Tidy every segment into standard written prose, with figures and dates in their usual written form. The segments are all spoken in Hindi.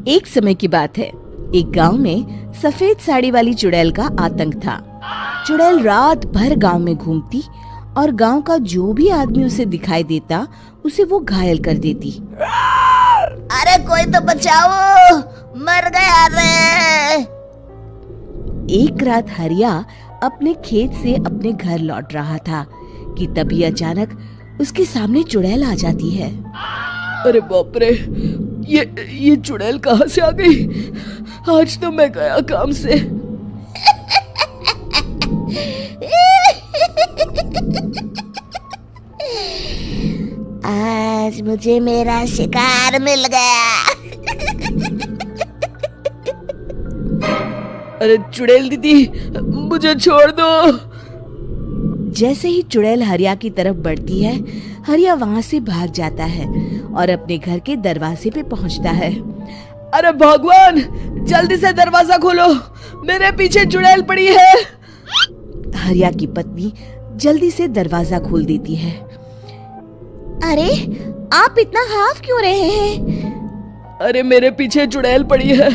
एक समय की बात है। एक गांव में सफेद साड़ी वाली चुड़ैल का आतंक था। चुड़ैल रात भर गांव में घूमती और गांव का जो भी आदमी उसे दिखाई देता उसे वो घायल कर देती। अरे कोई तो बचाओ, मर गया रे। एक रात हरिया अपने खेत से अपने घर लौट रहा था कि तभी अचानक उसके सामने चुड़ैल आ जाती है। अरे बाप रे, ये चुड़ैल कहाँ से आ गई? आज तो मैं गया काम से। आज मुझे मेरा शिकार मिल गया। अरे चुड़ैल दीदी, मुझे छोड़ दो। जैसे ही चुड़ैल हरिया की तरफ बढ़ती है, हरिया वहाँ से भाग जाता है और अपने घर के दरवाजे पे पहुँचता है। अरे भगवान, जल्दी से दरवाजा खोलो, मेरे पीछे चुड़ैल पड़ी है। हरिया की पत्नी जल्दी से दरवाजा खोल देती है। अरे आप इतना हाफ क्यों रहे हैं? अरे मेरे पीछे चुड़ैल पड़ी है,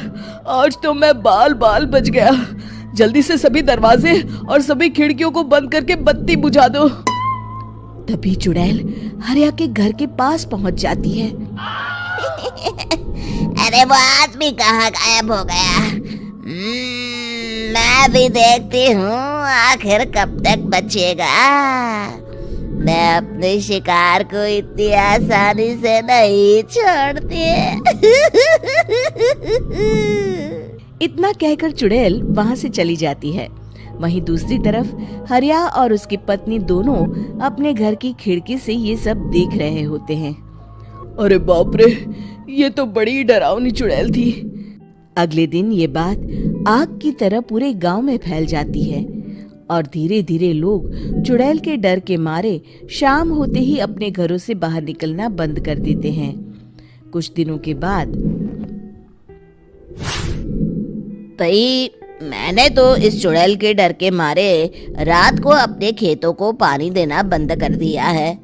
आज तो मैं बाल बच गया। जल्दी से सभी दरवाजे और सभी खिड़कियों को बंद करके बत्ती बुझा दो। तभी चुड़ैल हरिया के घर के पास पहुंच जाती है। अरे वो आदमी कहाँ गायब हो गया? मैं भी देखती हूँ आखिर कब तक बचेगा। मैं अपने शिकार को इतनी आसानी से नहीं छोड़ती। इतना कहकर चुड़ैल वहाँ से चली जाती है। वहीं दूसरी तरफ हरिया और उसकी पत्नी दोनों अपने घर की खिड़की से ये सब देख रहे होते हैं। अरे बाप रे, ये तो बड़ी डरावनी चुड़ैल थी। अगले दिन ये बात आग की तरह पूरे गांव में फैल जाती है और धीरे धीरे लोग चुड़ैल के डर के मारे शाम होते ही अपने घरों से बाहर निकलना बंद कर देते हैं। कुछ दिनों के बाद भाई, मैंने तो इस चुड़ैल के डर के मारे रात को अपने खेतों को पानी देना बंद कर दिया है।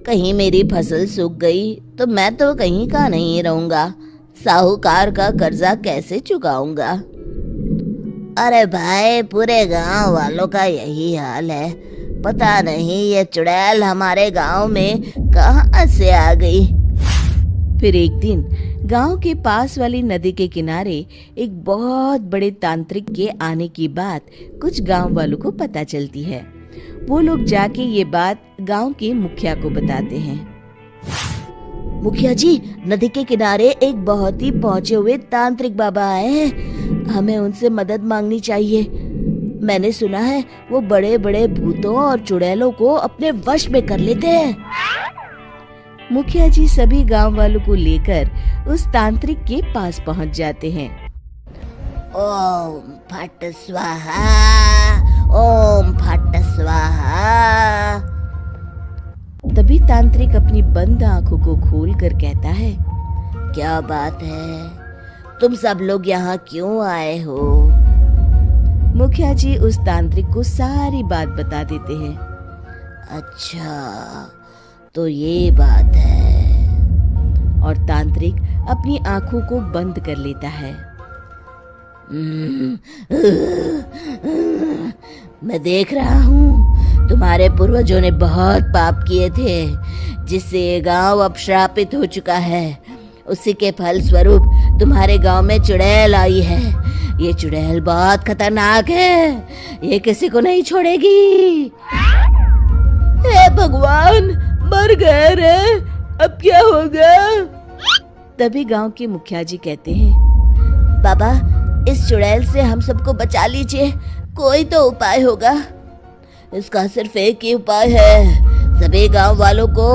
कहीं मेरी फसल सूख गई तो मैं तो कहीं का नहीं रहूंगा। साहूकार का कर्जा कैसे चुकाऊंगा? अरे भाई, पूरे गांव वालों का यही हाल है। पता नहीं ये चुड़ैल हमारे गांव में कहां से आ गई। फिर एक दिन गांव के पास वाली नदी के किनारे एक बहुत बड़े तांत्रिक के आने की बात कुछ गांव वालों को पता चलती है। वो लोग जाके ये बात गांव के मुखिया को बताते हैं। मुखिया जी, नदी के किनारे एक बहुत ही पहुंचे हुए तांत्रिक बाबा आए हैं। हमें उनसे मदद मांगनी चाहिए। मैंने सुना है वो बड़े बड़े भूतों और चुड़ैलों को अपने वश में कर लेते हैं। मुखिया जी सभी गांव वालों को लेकर उस तांत्रिक के पास पहुंच जाते हैं। ओम फट स्वाहा, ओम फट स्वाहा। तभी तांत्रिक अपनी बंद आंखों को खोलकर कहता है, क्या बात है? तुम सब लोग यहाँ क्यों आए हो? मुखिया जी उस तांत्रिक को सारी बात बता देते हैं। अच्छा, तो ये बात है। और तांत्रिक अपनी आंखों को बंद कर लेता है। मैं देख रहा हूँ तुम्हारे पूर्वजों ने बहुत पाप किए थे, जिससे ये गांव अब श्रापित हो चुका है। उसी के फल स्वरूप तुम्हारे गांव में चुड़ैल आई है। ये चुड़ैल बहुत खतरनाक है, ये किसी को नहीं छोड़ेगी। हे भगवान, मर गए रे, अब क्या होगा? तभी गांव के मुखिया जी कहते हैं, बाबा, इस चुड़ैल से हम सबको बचा लीजिए। कोई तो उपाय होगा। इसका सिर्फ एक ही उपाय है। सभी गांव वालों को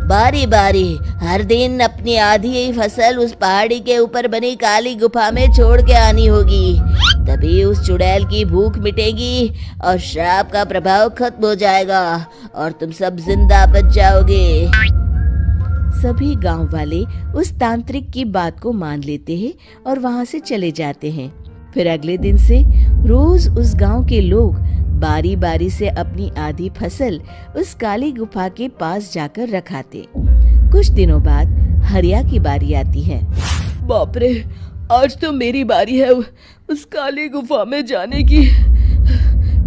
बारी बारी हर दिन अपनी आधी फसल उस पहाड़ी के ऊपर बनी काली गुफा में छोड़ के आनी होगी। तभी उस चुड़ैल की भूख मिटेगी और श्राप का प्रभाव खत्म हो जाएगा और तुम सब जिंदा बच जाओगे। सभी गांव वाले उस तांत्रिक की बात को मान लेते हैं और वहां से चले जाते हैं। फिर अगले दिन से रोज उस गांव के लोग बारी बारी से अपनी आधी फसल उस काली गुफा के पास जाकर रखाते। कुछ दिनों बाद हरिया की बारी आती है। बाप रे, आज तो मेरी बारी है उस काली गुफा में जाने की।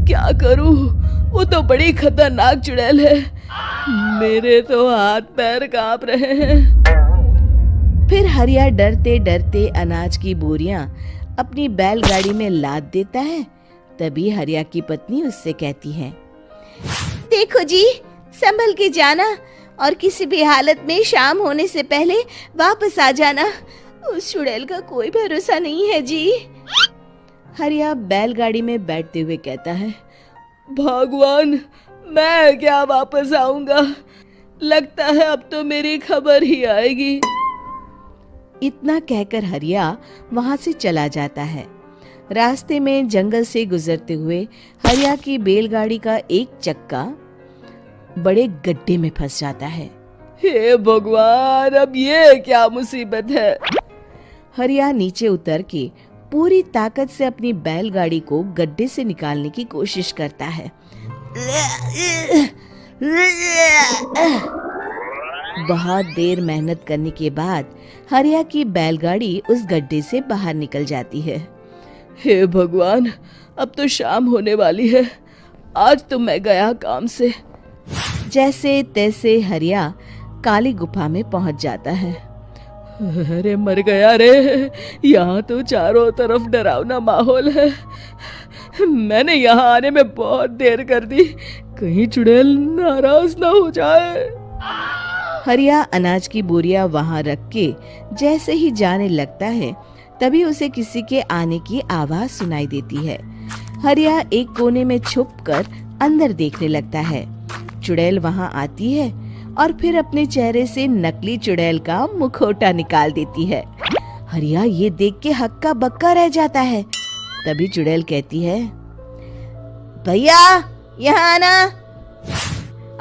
क्या करूं? वो तो बड़ी खतरनाक चुड़ैल है। मेरे तो हाथ पैर कांप रहे हैं। फिर हरिया डरते डरते अनाज की बोरियां अपनी बैलगाड़ी में लाद देता है। तभी हरिया की पत्नी उससे कहती है, देखो जी, संभल के जाना और किसी भी हालत में शाम होने से पहले वापस आ जाना। उस चुड़ैल का कोई भरोसा नहीं है जी। हरिया बैलगाड़ी में बैठते हुए कहता है, भगवान, मैं क्या वापस आऊंगा? लगता है अब तो मेरी खबर ही आएगी। इतना कहकर हरिया वहां से चला जाता है। रास्ते में जंगल से गुजरते हुए हरिया की बैलगाड़ी का एक चक्का बड़े गड्ढे में फंस जाता है। हे भगवान, अब ये क्या मुसीबत है? हरिया नीचे उतर के पूरी ताकत से अपनी बैलगाड़ी को गड्ढे से निकालने की कोशिश करता है। बहुत देर मेहनत करने के बाद हरिया की बैलगाड़ी उस गड्ढे से बाहर निकल जाती है। हे भगवान, अब तो शाम होने वाली है। आज तो मैं गया काम से। जैसे तैसे हरिया काली गुफा में पहुंच जाता है। अरे मर गया रे, यहाँ तो चारों तरफ डरावना माहौल है। मैंने यहाँ आने में बहुत देर कर दी, कहीं चुड़ैल नाराज ना हो जाए। हरिया अनाज की बोरियां वहां रख के जैसे ही जाने लगता है, तभी उसे किसी के आने की आवाज सुनाई देती है। हरिया एक कोने में छुपकर अंदर देखने लगता है। चुड़ैल वहां आती है और फिर अपने चेहरे से नकली चुड़ैल का मुखौटा निकाल देती है। हरिया ये देख के हक्का बक्का रह जाता है। तभी चुड़ैल कहती है, भैया यहाँ आना,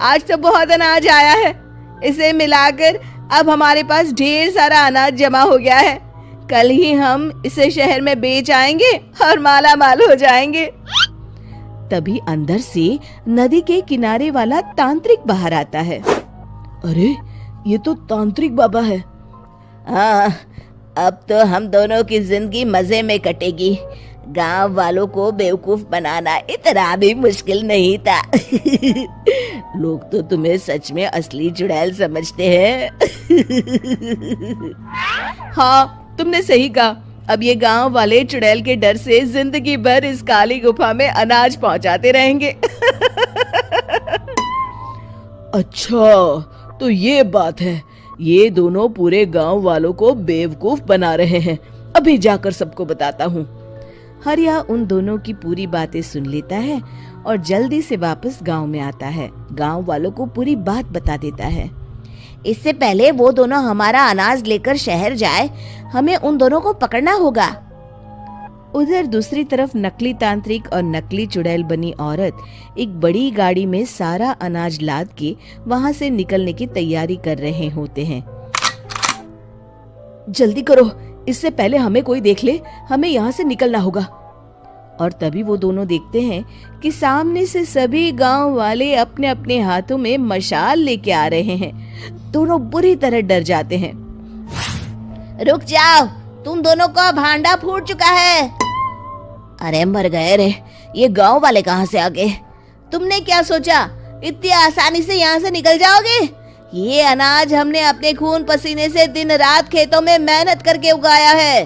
आज तो बहुत अनाज आया है। इसे मिलाकर अब हमारे पास ढेर सारा अनाज जमा हो गया है। कल ही हम इसे शहर में बेच आएंगे और माला माल हो जाएंगे। तभी अंदर से नदी के किनारे वाला तांत्रिक बाहर आता है। अरे, ये तो तांत्रिक बाबा है। हाँ, अब तो हम दोनों की जिंदगी मजे में कटेगी। गांव वालों को बेवकूफ बनाना इतना भी मुश्किल नहीं था। लोग तो तुम्हें सच में असली चुड़ैल समझते हैं। हाँ, तुमने सही कहा। अब ये गांव वाले चुड़ैल के डर से जिंदगी भर इस काली गुफा में अनाज पहुंचाते रहेंगे। अच्छा, तो ये बात है। ये दोनों पूरे गांव वालों को बेवकूफ बना रहे हैं। अभी जाकर सबको बताता हूँ। हरिया उन दोनों की पूरी बातें सुन लेता है और जल्दी से वापस गांव में आता है। गांव वालों को पूरी बात बता देता है। इससे पहले वो दोनों हमारा अनाज लेकर शहर जाए, हमें उन दोनों को पकड़ना होगा। उधर दूसरी तरफ नकली तांत्रिक और नकली चुड़ैल बनी औरत एक बड़ी गाड़ी में सारा अनाज लाद के वहां से निकलने की तैयारी कर रहे होते हैं। जल्दी करो, इससे पहले हमें कोई देख ले। हमें यहाँ से निकलना होगा। और तभी वो दोनों देखते हैं कि सामने से सभी गांव वाले अपने अपने हाथों में मशाल लेके आ रहे हैं। दोनों बुरी तरह डर जाते हैं। रुक जाओ, तुम दोनों का भांडा फूट चुका है। अरे मर गए रे, ये गांव वाले कहाँ से आ गए? तुमने क्या सोचा इतनी आसानी से यहाँ से निकल जाओगे? ये अनाज हमने अपने खून पसीने से दिन रात खेतों में मेहनत करके उगाया है।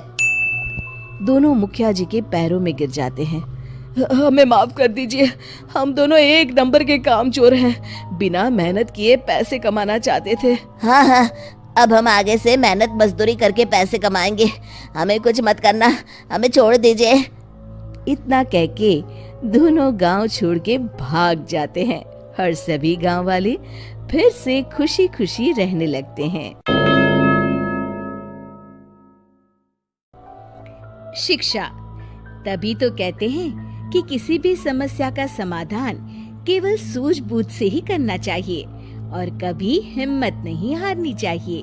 दोनों मुखिया जी के पैरों में गिर जाते हैं। हमें माफ कर दीजिए, हम दोनों एक नंबर के कामचोर हैं। बिना मेहनत किए पैसे कमाना चाहते थे। हाँ हाँ, अब हम आगे से मेहनत मजदूरी करके पैसे कमाएंगे। हमें कुछ मत करना, हमें छोड़ दीजिए। इतना कह के दोनों गांव छोड़ के भाग जाते हैं और सभी गांव वाले फिर से खुशी खुशी रहने लगते हैं। शिक्षा, तभी तो कहते हैं कि किसी भी समस्या का समाधान केवल सूझबूझ से ही करना चाहिए और कभी हिम्मत नहीं हारनी चाहिए।